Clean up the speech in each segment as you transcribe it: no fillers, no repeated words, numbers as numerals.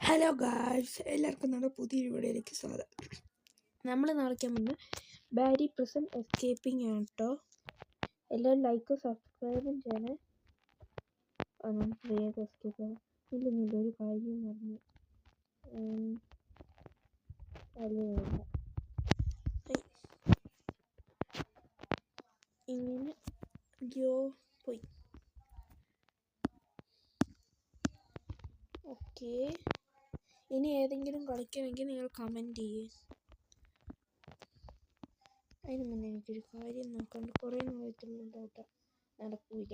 Hello guys, എല്ലാവർക്കും നമ്മുടെ പുതിയൊരു വീഡിയോയിലേക്ക് സ്വാഗതം. നമ്മൾ നിറയ്ക്കാൻ പോകുന്നത് ബാരി പ്രസൻ എസ്കേപ്പിംഗ് ആണ് കേട്ടോ. എല്ലാവരും ലൈക്കും സബ്സ്ക്രൈബും ചെയ്യണേ. നമുക്ക് വേഗം എസ്കേപ്പ് ചെയ്യാം. ഇല്ല ഒരു കാര്യം പറഞ്ഞു ഇങ്ങനെ പോയി. ഓക്കെ, ഇനി ഏതെങ്കിലും കളിക്കണമെങ്കിൽ നിങ്ങൾ കമൻറ്റ് ചെയ്യേ. അതിന് മുന്നേ എനിക്കൊരു കാര്യം നോക്കാണ്ട് കുറേ നാളത്തുള്ള ഡൗട്ട് നടക്കില്ല.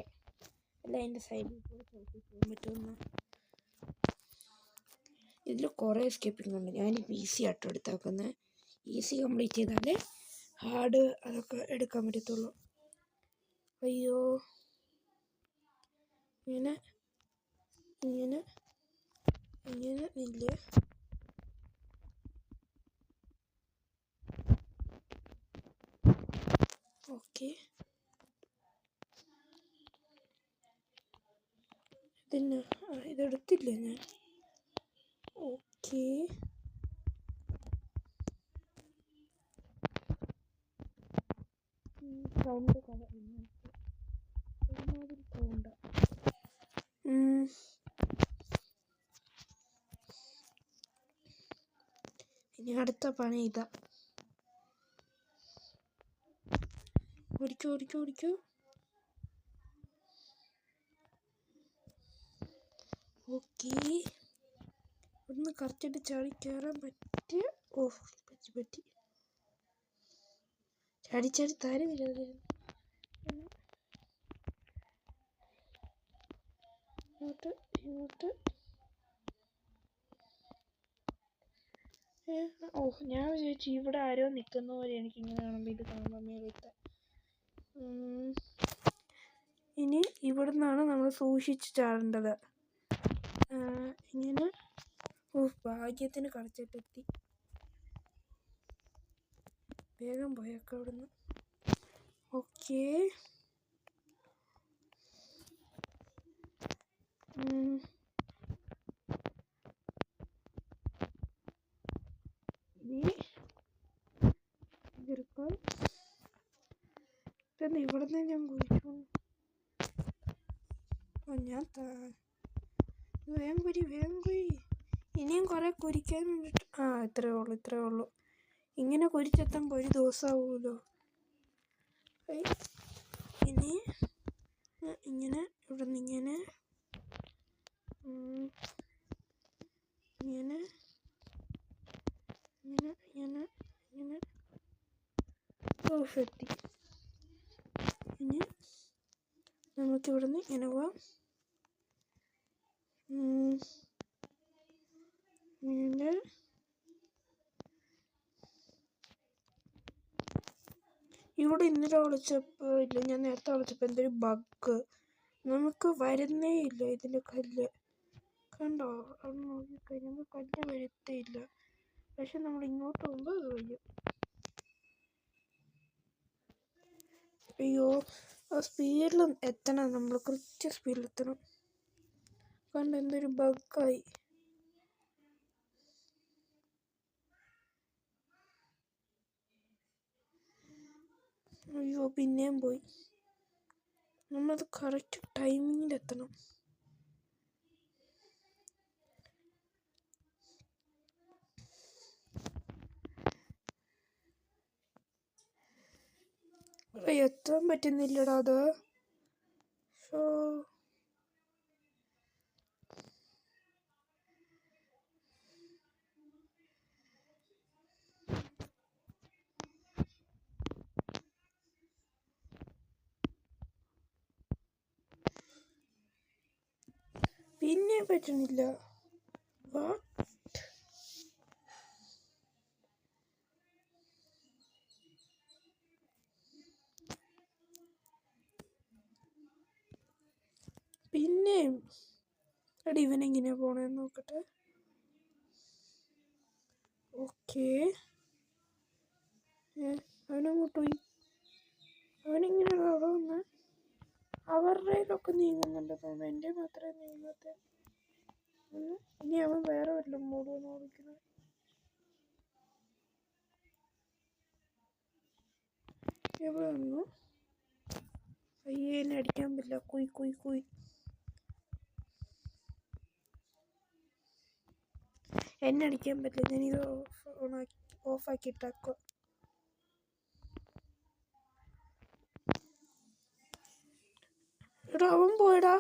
അല്ല, എൻ്റെ സൈഡിൽ കൂടെ ചവിട്ടി പോകാൻ പറ്റുമെന്ന്. ഇതിൽ കുറേ എസ്കേപ്പിംഗ് ഉണ്ട്. ഞാൻ ഈസി ആട്ടോ എടുത്താക്കുന്നത്. ഈസി കംപ്ലീറ്റ് ചെയ്താലേ ഹാർഡ് അതൊക്കെ എടുക്കാൻ പറ്റത്തുള്ളൂ. അയ്യോ, ഇങ്ങനെ ഇങ്ങനെ ഇങ്ങനെ ഇല്ല. ഓക്കെ, ഇതെടുത്തില്ല ഞാൻ. ഓക്കെ, സൗണ്ട് ഒരുമാതിരി സൗണ്ട്. ഇനി അടുത്ത പണി ഇതാ. ഓടിക്കോ. ഓക്കെ, ഒന്ന് കറക്റ്റായിട്ട് ചാടി കയറാൻ പറ്റിയ. പറ്റി ചാടി തരുന്നില്ല. ഇങ്ങോട്ട് ഞാൻ വിചാരിച്ചു ഇവിടെ ആരോ നിൽക്കുന്ന പോലെ എനിക്കിങ്ങനെ കാണുമ്പോൾ. ഇത് കാണുമ്പോൾ മേലത്തെ ഇനി ഇവിടെ നിന്നാണ് നമ്മൾ സൂക്ഷിച്ച് ചാടേണ്ടത്. ഇങ്ങനെ ഭാഗ്യത്തിന് കറക്റ്റായിട്ടെത്തി. വേഗം പോയൊക്കെ അവിടുന്ന്. ഓക്കെ, ഇനി ഇതെടുക്കാം. ഇതെന്താ ഇവിടെ നിന്ന് ഞാൻ കുഴിച്ചു. ഞാൻ വേഗം കുരി. ഇനിയും കുറെ കുരിക്കാൻ വേണ്ടിട്ട്. ഇത്രേ ഉള്ളൂ. ഇങ്ങനെ കുരിച്ചെത്തുമ്പോൾ ഒരു ദിവസമാവുമല്ലോ. ഇനി ഇങ്ങനെ ഇവിടെ നിന്ന് ഇങ്ങനെ എത്തി. ഇനി നമുക്കിവിടെ നിന്ന് ഇങ്ങനെ പോവാം. ഇവിടെ ഇന്നലെ വിളിച്ചപ്പോൾ ഇല്ല, ഞാൻ നേരത്തെ വിളിച്ചപ്പോൾ എന്തൊരു ബഗ്. നമുക്ക് വരുന്നേ ഇല്ല ഇതിൻ്റെ കല്ല്. കണ്ടോ, അവിടെ നോക്കിക്കഴിഞ്ഞാൽ കല്ല് വരുത്തേയില്ല. പക്ഷെ നമ്മൾ ഇങ്ങോട്ട് പോകുമ്പോൾ അത് വയ്യ. അയ്യോ, ആ സ്പീഡിൽ എത്തണം. നമ്മൾ കൃത്യ സ്പീഡിലെത്തണം. കണ്ടോ, എന്തൊരു ബഗ്ഗായി. അയ്യോ, പിന്നെയും പോയി. നമ്മളത് കറക്റ്റ് ടൈമിങ്ങിലെത്തണം. എത്താൻ പറ്റുന്നില്ലടാ അത്. പിന്നെ പറ്റുന്നില്ല. പിന്നെ എടി, ഇവനെങ്ങനെയാ പോണേന്ന് നോക്കട്ടെ. ഓക്കെ, അവനങ്ങോട്ട് പോയി. അവനെങ്ങനെയാണ് അവിടെ വന്ന്? അവരുടെയിലൊക്കെ നീങ്ങുന്നുണ്ട് തോന്നുന്നു, എൻ്റെ മാത്രമേ നീങ്ങാത്ത. ഇനി അവൻ വേറെ വല്ലതും മൂടുവെന്ന് ഓടിക്കുന്നത്. എവിടെ വന്നു? അയ്യേ, എന്നെ അടിക്കാൻ പറ്റില്ല. കുയ് കുയ് കുയ്. എന്നെ അടിക്കാൻ പറ്റില്ല. ഞാനിത് ഓഫാക്കിയിട്ടാക്കുക. എടാ, അവൻ പോയടാ.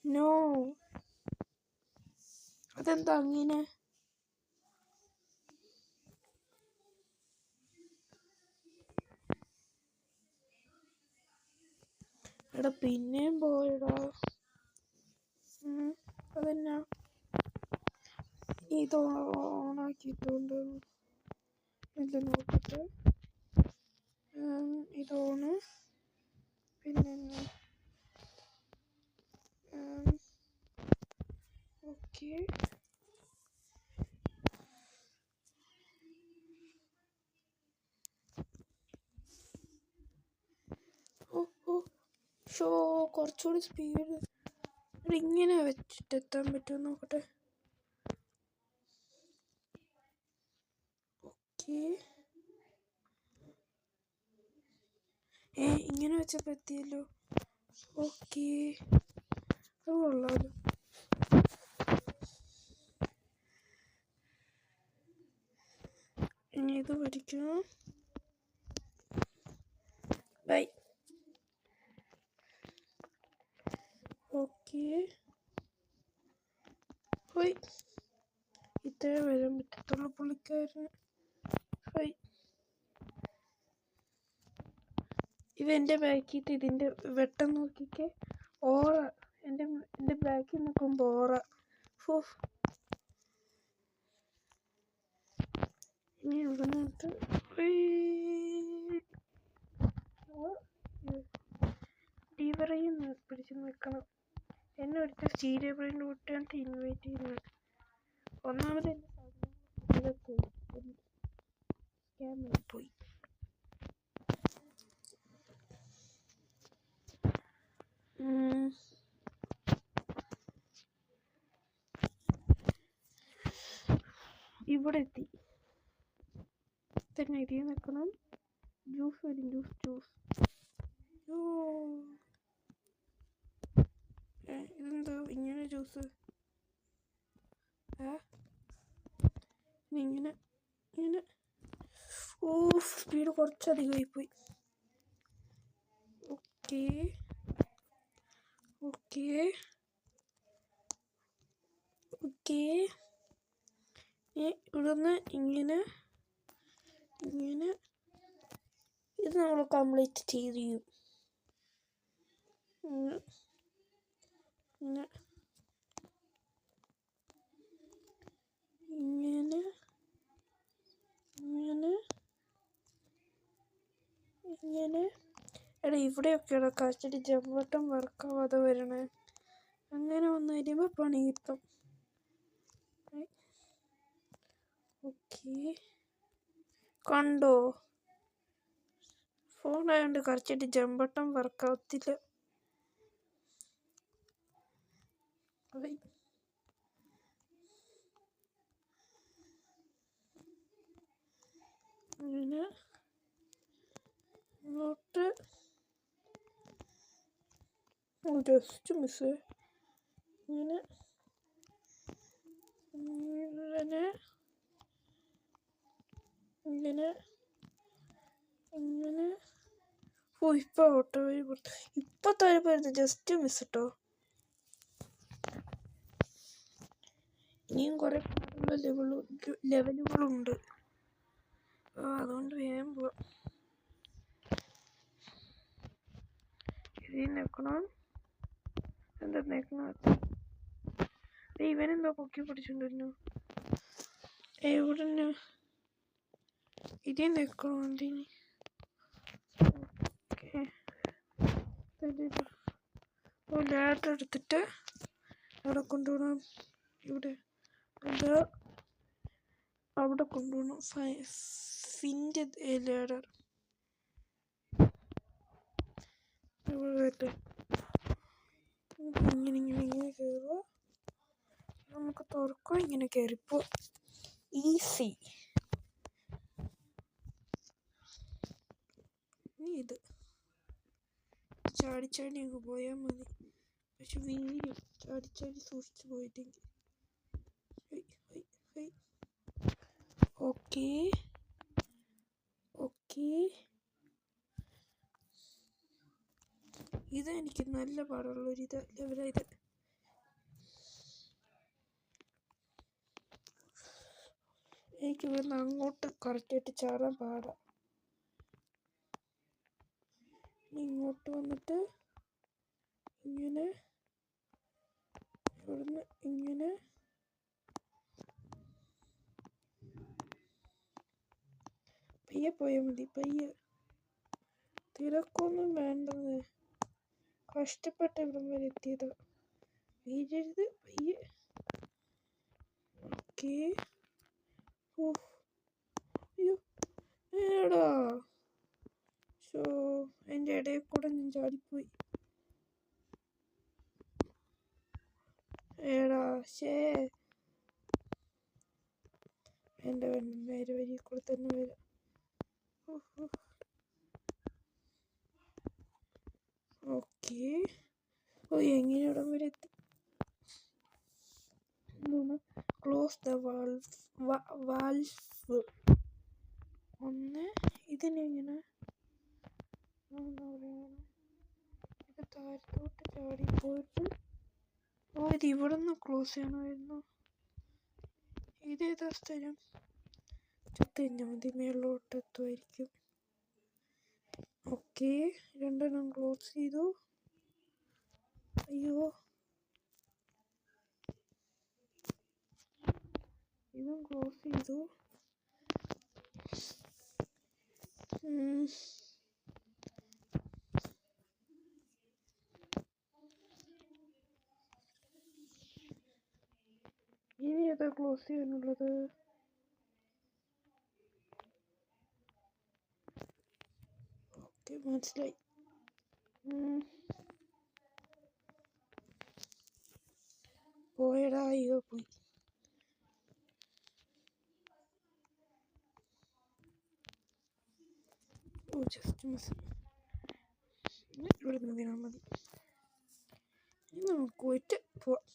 നോ, അതെന്താ അങ്ങനെ? എടാ, പിന്നെയും പോയടാ. അതെന്നാ ഇത് ഓണാക്കിയിട്ടുണ്ട്? ഇല്ല, നോക്കട്ടെ. ഇതോണ്. പിന്നെ ഓക്കെ. കുറച്ചുകൂടി സ്പീഡ്. ഇങ്ങനെ വെച്ചിട്ട് എത്താൻ പറ്റുമോ നോക്കട്ടെ. ഓക്കെ. ഇങ്ങനെ വെച്ചപ്പോൾ എത്തിയല്ലോ. ഓക്കെ, അത് കൊള്ളാമല്ലോ. ഇനി ഇത് പഠിക്കണം. ബൈ. ഓക്കെ, പോയി. ഇത്രേ വരാൻ പറ്റത്തുള്ളൂ പുള്ളിക്കാരന്. ബൈ. ഇതെൻ്റെ ബാക്കിയിട്ട് ഇതിൻ്റെ വെട്ടം നോക്കിക്കെ. ഓറ എൻ്റെ ബാക്കിൽ നോക്കുമ്പോൾ ഓറ. ഇനി ഇവിടെ നിന്നിട്ട് ഡീവറയും പിടിച്ച് നിൽക്കണം. എന്നെ ഒരുത്ത സ്റ്റീരിയോ ബ്രെയിൻ കൂട്ടാണ്ട് ഇൻവൈറ്റ് ചെയ്യുന്നത്. ഒന്നാമത് എൻ്റെ സാധനങ്ങളൊക്കെ സ്കാമായി പോയി. ഇവിടെ എത്തി തന്നെ എഴുതി നിൽക്കണം. ജ്യൂസ് വരും. ജ്യൂസ് ഇതെന്തോ ഇങ്ങനെ ജ്യൂസ്? ഇങ്ങനെ ഇങ്ങനെ. സ്പീഡ് കുറച്ചധികമായി പോയി. Okay okay okay. ഇവിടുന്ന് ഇങ്ങനെ ഇങ്ങനെ. ഇത് നമ്മൾ കംപ്ലീറ്റ് ചെയ്യും. ഇങ്ങനെ ഇങ്ങനെ ഇങ്ങനെ ഇങ്ങനെ ഇങ്ങനെ. എടാ, ഇവിടെയൊക്കെയാണ് കാച്ചിട്ട് ജമ്പട്ടം വർക്കാവാതെ വരണേ. അങ്ങനെ വന്നു കഴിയുമ്പോൾ പണി കിട്ടും. ഓക്കെ, കണ്ടോ? ഫോണായതുകൊണ്ട് കറച്ചിട്ട് ജമ്പട്ടം വർക്കാവത്തില്ല. അങ്ങനെ ഇങ്ങോട്ട് ജസ്റ്റ് മിസ്. ഇങ്ങനെ ഇങ്ങനെ ഇങ്ങനെ ഇങ്ങനെ. ഇപ്പൊ ഓട്ടോ വഴി പുറത്ത്. ഇപ്പൊ താഴെ ജസ്റ്റ് മിസ് കേട്ടോ. ഇനിയും കുറെ ലെവലുകളുണ്ട്. അതുകൊണ്ട് വേഗം പോവാം. ഇതിൽ നിൽക്കണം. എന്താ നിൽക്കണം? ഇവനെന്തോ പൊക്കി പിടിച്ചോണ്ടിരുന്നു. എവിടെ ഇതിൽ നിൽക്കണോ? എന്തിന്? ലാഡർ എടുത്തിട്ട് അവിടെ കൊണ്ടുപോകണം. ഇവിടെ അത് അവിടെ കൊണ്ടുപോകണം. ഫിൻ്റെ ലാഡർ ഇവിടെ ഇങ്ങനെ ഇങ്ങനെ ഇങ്ങനെ കയറുക. നമുക്ക് തുറക്കും, ഇങ്ങനെ കയറിപ്പോ. ഈസി. ഇനി ഇത് ചാടി ചാടി അങ്ങ് പോയാൽ മതി. പക്ഷെ വീഴും, ചാടി ചാടി സൂക്ഷിച്ചു പോയിട്ടെങ്കിൽ. Okay okay. ഇത് എനിക്ക് നല്ല പാടുള്ളൊരു ലെവലായത്. എനിക്ക് ഇവിടുന്ന് അങ്ങോട്ട് കറക്റ്റായിട്ട് ചാടാൻ പാടാം. ഇങ്ങോട്ട് വന്നിട്ട് ഇങ്ങനെ, ഇവിടുന്ന് ഇങ്ങനെ, പയ്യെ പോയാൽ മതി. പയ്യെ, തിരക്കൊന്നും വേണ്ടത്. കഷ്ടപ്പെട്ട് ഇവിടം വരെ എത്തിയത്. വീഴരുത്. പയ്യെ. ഓക്കേ. അയ്യോ ഏടാ, ഷോ, എൻ്റെ ഇടയിൽ കൂടെ ഞാൻ ചാടിപ്പോയി. ഏടാ ശേ. എൻ്റെ നേരെ വരി കൂടെ തന്നെ വരാം. ഓക്കേ. ഓ, എങ്ങനെ ഇവിടം വരെ എത്തി? Close the valve. ഒന്ന് ഇതിനെങ്ങനെ, ഇത് താഴത്തോട്ട് ചാടി പോയിട്ട്, ഓ ഇത് ഇവിടെ നിന്ന് ക്ലോസ് ചെയ്യണമായിരുന്നു. ഇതേതാ സ്ഥലം? ചത്ത് കഴിഞ്ഞാൽ മതി, മേളിലോട്ട് എത്തുമായിരിക്കും. ഓക്കെ, രണ്ടെണ്ണം ക്ലോസ് ചെയ്തു. അയ്യോ, ഇതും ക്ലോസ് ചെയ്തു. ഇനി ഏതാ ക്ലോസ് ചെയ്യാനുള്ളത്? ഓക്കെ, മനസ്സിലായി. പോയടാ. അയ്യോ പോയി. ഓ, ജസ്റ്റ് മിസ്. ഇവിടെ നിന്ന് വീണാൽ മതി. ഇനി നമുക്ക് പോയിട്ട് പോവാം.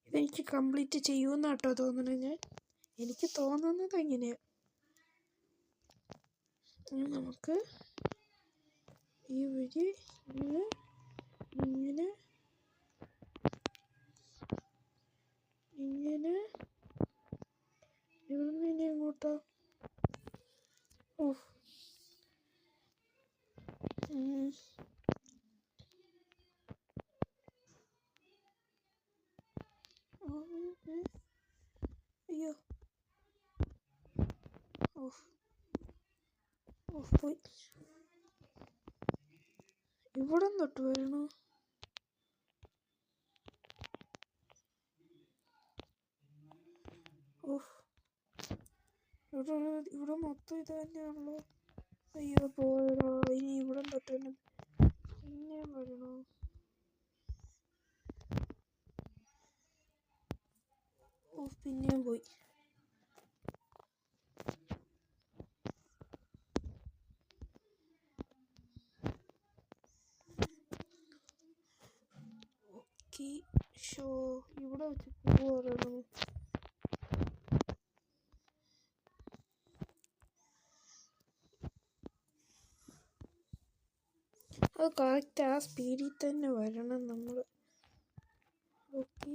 ഇതെനിക്ക് കംപ്ലീറ്റ് ചെയ്യുമെന്നാട്ടോ തോന്നണത്. എനിക്ക് തോന്നുന്നത് എങ്ങനെയാണ്. ഇനി നമുക്ക് ഈ വഴി ഇങ്ങനെ ഇങ്ങനെ ഇങ്ങനെ, ഇവിടെ നിന്ന് ഇനി എങ്ങോട്ടാ? ഓഹ്, അയ്യോ, ഓഫ് ഓഫ് പോയി. ഇവിടെ തൊട്ട് വരണോ? ഓഫ്, ഇവിടെ മൊത്തം ഇത് തന്നെയാണല്ലോ. അയ്യോ പോയടാ. ഇനി ഇവിടെ തൊട്ട് തന്നെ പിന്നെയും വരണോ? ഓഫ്, പിന്നെയും പോയി. ഓക്കെ, ഷോ, ഇവിടെ വെച്ച് പോവാറോ? അത് കറക്റ്റ് ആ സ്പീഡിൽ തന്നെ വരണം നമ്മൾ. Okay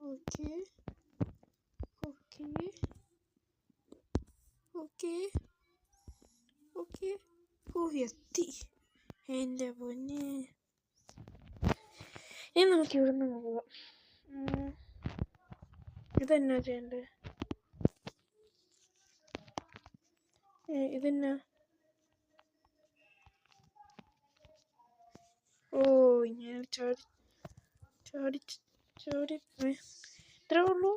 okay okay okay okay. ഓ, എത്തി. എൻ്റെ പൊന്നെ. ഇനി നമുക്ക് ഇവിടെ നിന്ന് പോവാം. ഇതെന്നാ ചെയ്യണ്ടേ? ഇതെന്നാ? ഓ, ഇങ്ങനെ ചാടി ചാടി ചാടി ഇത്രേ ഉള്ളൂ.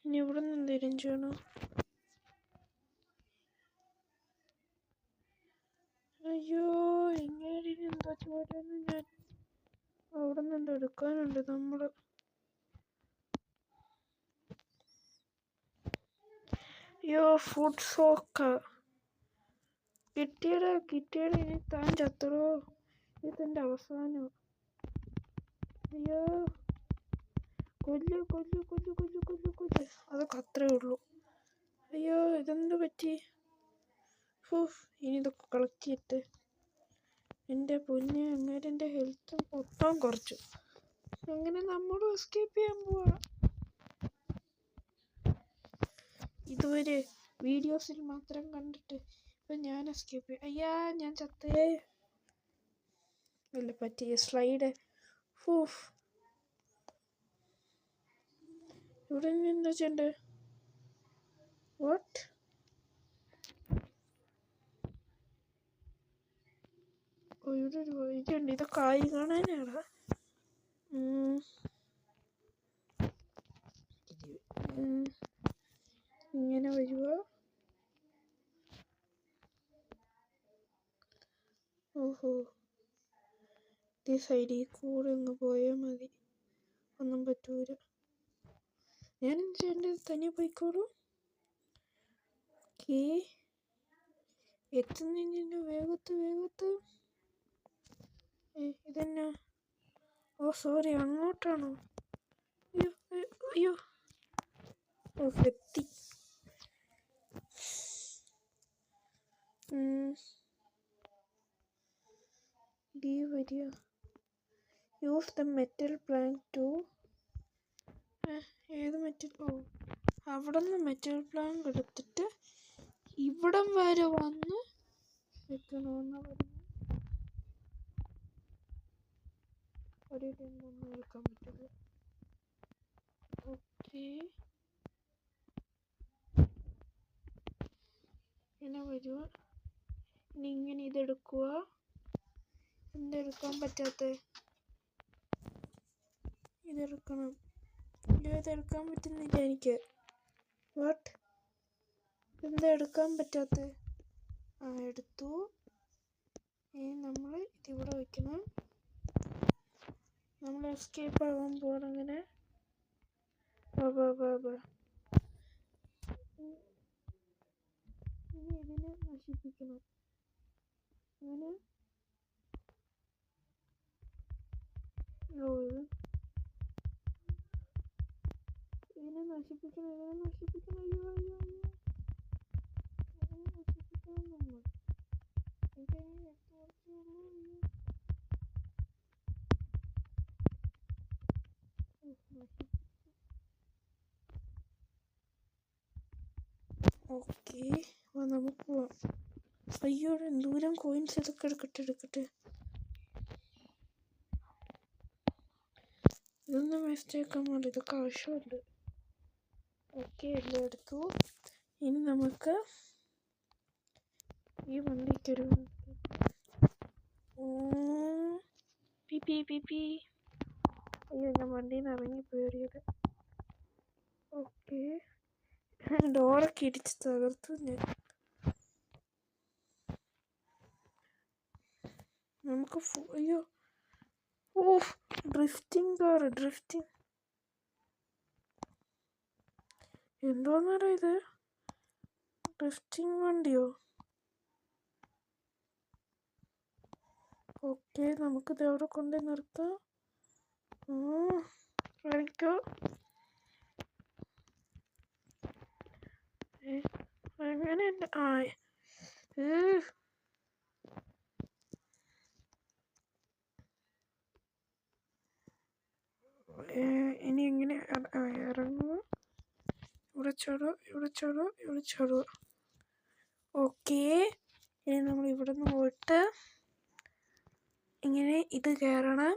ഇനി ഇവിടെ നിന്ന് എന്തെങ്കിലും ചെയ്യണോ? ചോരയൊന്നും ഞാൻ അവിടെ നിന്ന് എടുക്കാനുണ്ട്. നമ്മള് അയ്യോ ഫുഡ് സോക്ക കിട്ടിയടാ ഇനി താൻ ചത്തടോ. ഇതെന്റെ അവസാനം. അയ്യോ കൊല്ലു അതൊക്കെ അത്രേ ഉള്ളൂ. അയ്യോ ഇതെന്ത് പറ്റി? ഇനി ഇതൊക്കെ കളക്ട് ചെയ്തിട്ട് എൻ്റെ പൊന്നെ അങ്ങനെ എൻ്റെ ഹെൽത്ത് മൊത്തം കുറച്ചു. അങ്ങനെ നമ്മളും എസ്കേപ്പ് ചെയ്യാൻ പോവാ. ഇതുവരെ വീഡിയോസിൽ മാത്രം കണ്ടിട്ട് ഇപ്പം ഞാൻ എസ്കേപ്പ് ചെയ്യും. അയ്യാ ഞാൻ ചത്തേ. അല്ല പറ്റിയ സ്ലൈഡ്. ഇവിടെ എന്താ ചെയ്യണ്ടേ? വാട്ട്? ഇവിടെ ഒരു വഴിയുണ്ട്. ഇതൊക്കെ ആയി കാണാനാടാ. ഇങ്ങനെ വരുക. ഓഹോ ഈ സൈഡിൽ കൂടെ അങ്ങ് പോയാൽ മതി. ഒന്നും പറ്റൂല. ഞാൻ ചെയ്യേണ്ടത് തനിയെ പോയിക്കോളൂ. ഓക്കേ എത്തുന്നതിന് വേഗത്ത്. ഇതെന്നാ? ഓ സോറി, അങ്ങോട്ടാണോ? അയ്യോ എത്തി. വരിക. Use the metal plank too. ഏത് മെറ്റൽ? അവിടെ നിന്ന് മെറ്റൽ പ്ലാങ്ക് എടുത്തിട്ട് ഇവിടം വരെ വന്ന് വെക്കണമെന്ന് പറഞ്ഞു. ഒരേ ടൈമൊന്നും എടുക്കാൻ പറ്റില്ല. ഓക്കെ ഇങ്ങനെ വരുക. ഇനി ഇങ്ങനെ ഇതെടുക്കുക. എന്തെടുക്കാൻ പറ്റാത്ത? ഇതെടുക്കണം. ഇതെടുക്കാൻ പറ്റുന്നില്ല എനിക്ക്. വാട്ട്? എന്താ എടുക്കാൻ പറ്റാത്ത? എടുത്തു. ഇനി നമ്മൾ ഇതിവിടെ വയ്ക്കണം. നമ്മൾ എസ്കേപ്പ് ആവാൻ പോകണം. അങ്ങനെ ഇനി ഇതിനെ നശിപ്പിക്കണം. അങ്ങനെ ഇതിനെ നശിപ്പിക്കണം. അയ്യോ ഇതിനെ നശിപ്പിക്കണം നമ്മൾ. ഓക്കെ നമുക്ക് പോവാം. അയ്യോ എന്തോരം കോയിൻസ് ഇതൊക്കെ എടുക്കട്ടെ. ഇതൊന്നും വേസ്റ്റ് ആക്കാൻ പാടില്ല. ഇതൊക്കെ ആവശ്യമുണ്ട്. ഓക്കെ എല്ലാം എടുത്തു. ഇനി നമുക്ക് ഈ വണ്ടിക്കൊരു പി. അയ്യോ ഞാൻ വണ്ടിയിൽ നിന്ന് ഇറങ്ങിപ്പോയത്. ഓക്കെ ഡോറൊക്കെ ഇടിച്ച് തകർത്തു ഞാൻ. നമുക്ക് അയ്യോ ഡ്രിഫ്റ്റിംഗ് എന്തോന്നാടാ ഇത്? ഡ്രിഫ്റ്റിംഗ് വണ്ടിയോ? ഓക്കെ നമുക്കിത് എവിടെ കൊണ്ടു നിർത്താം? കാണിക്കോ? അങ്ങനെ ഇനി എങ്ങനെ ഇറങ്ങുക? ഇവിടെ ചാടുക. ഓക്കെ ഇനി നമ്മൾ ഇവിടെ നിന്ന് പോയിട്ട് ഇങ്ങനെ ഇത് കയറണം.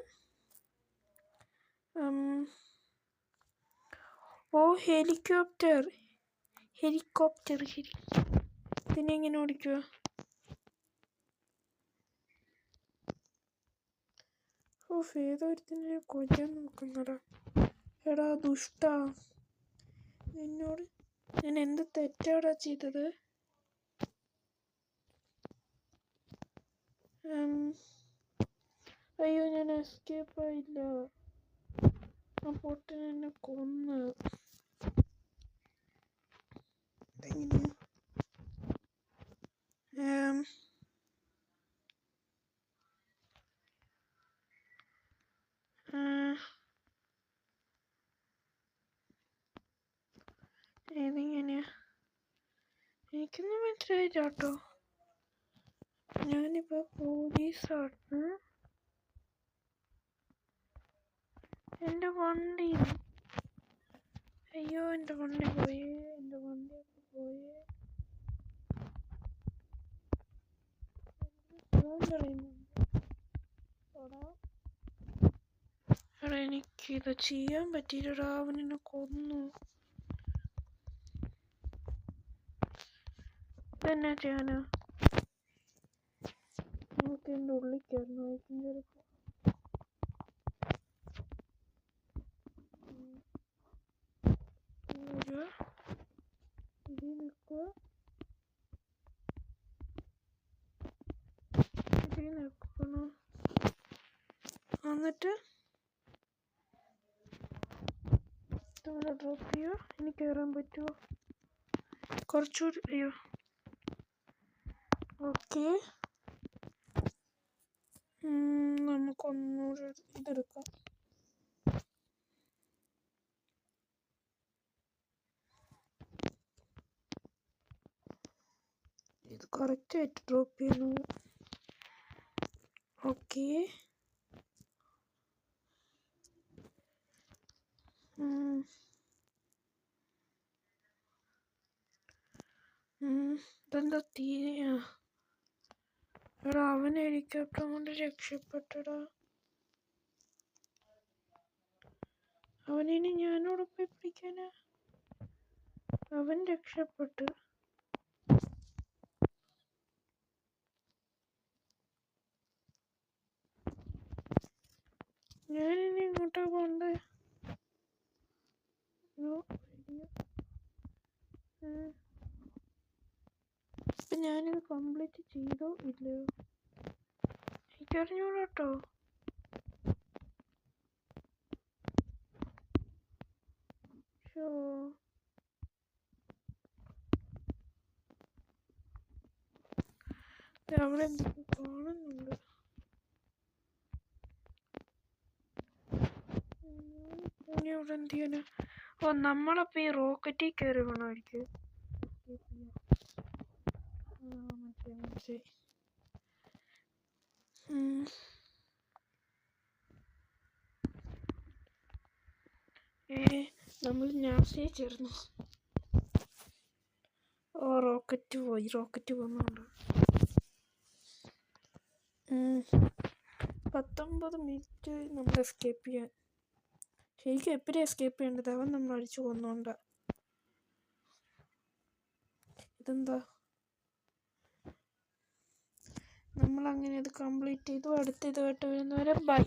ഹെലികോപ്റ്റർ ഇതിനെ എങ്ങനെ ഓടിക്കുക? ഏതോ ഒരുത്തിനെ കൊല്ലാൻ നോക്കുന്നടാ. എടാ ദുഷ്ടാ, എന്നോട് ഞാൻ എന്ത് തെറ്റാടാ ചെയ്തത്? അയ്യോ, ഞാൻ എസ്കേപ്പ് ആയില്ല. ആ പൊട്ടൻ എന്നെ കൊന്ന്. ഇതെങ്ങനെയാ? ഏതെങ്ങനെയാ? എനിക്കൊന്നും മനസ്സിലായില്ല കേട്ടോ. ഞാനിപ്പോ പോലീസാണ്. എൻ്റെ വണ്ടി, അയ്യോ എൻ്റെ വണ്ടി പോയേ, എൻ്റെ വണ്ടിയൊക്കെ പോയേ. എടാ എനിക്കിത് ചെയ്യാൻ പറ്റിയില്ലടാ, അവനെന്നെ കൊന്നു. ഇതെന്നാ ചെയ്യാനാ? നമുക്ക് എൻ്റെ ഉള്ളിൽ കയറണമായിരിക്കും ചിലപ്പോൾ. ഇതിൽ നിൽക്കുക, ഇതിൽ നിൽക്കണം. എന്നിട്ട് ഇതുപോലെ ഡ്രോപ്പ് ചെയ്യുക. എനിക്ക് കയറാൻ പറ്റുമോ? കുറച്ചുകൂടി. അയ്യോ, ഓക്കെ. നമുക്കൊന്നുകൂടി ഇതെടുക്കാം. ഇത് കറക്റ്റായിട്ട് ഡ്രോപ്പ് ചെയ്യണം. ഓക്കെ. ഇതെന്താ തീരെയാ? എടാ, അവൻ ഹെലികോപ്റ്റർ കൊണ്ട് രക്ഷപ്പെട്ടടാ. അവനിനി ഞാനോട് പോയി പിടിക്കാനാ? അവൻ രക്ഷപ്പെട്ടു. ഞാനിനി എങ്ങോട്ടാ പോണ്ടേ? ഇപ്പം ഞാനിത് കംപ്ലീറ്റ് ചെയ്തോ ഇല്ലയോ എനിക്കറിഞ്ഞൂടാ കേട്ടോ. അവിടെ എന്തൊക്കെ കാണുന്നുണ്ട്. ഇനി അവിടെ എന്ത് ചെയ്യാനാ? ഓ, നമ്മളപ്പോൾ ഈ റോക്കറ്റിൽ കയറി വേണമായിരിക്കും. മനസ്സിലായി. നമ്മൾ നാസയിൽ ചേർന്നു. ഓ, റോക്കറ്റ് പോയി. റോക്കറ്റ് വന്നുകൊണ്ട് 19 മിനിറ്റ് നമ്മൾ എസ്കേപ്പ് ചെയ്യാൻ. ശരിക്കും എപ്പോഴും എസ്കേപ്പ് ചെയ്യേണ്ടത്. അവൻ നമ്മൾ അടിച്ചു കൊന്നോണ്ട. ഇതെന്താ? നമ്മളങ്ങനെ അത് കംപ്ലീറ്റ് ചെയ്തു. അടുത്ത ഇതുമായിട്ട് വരുന്നവരെ ബൈ.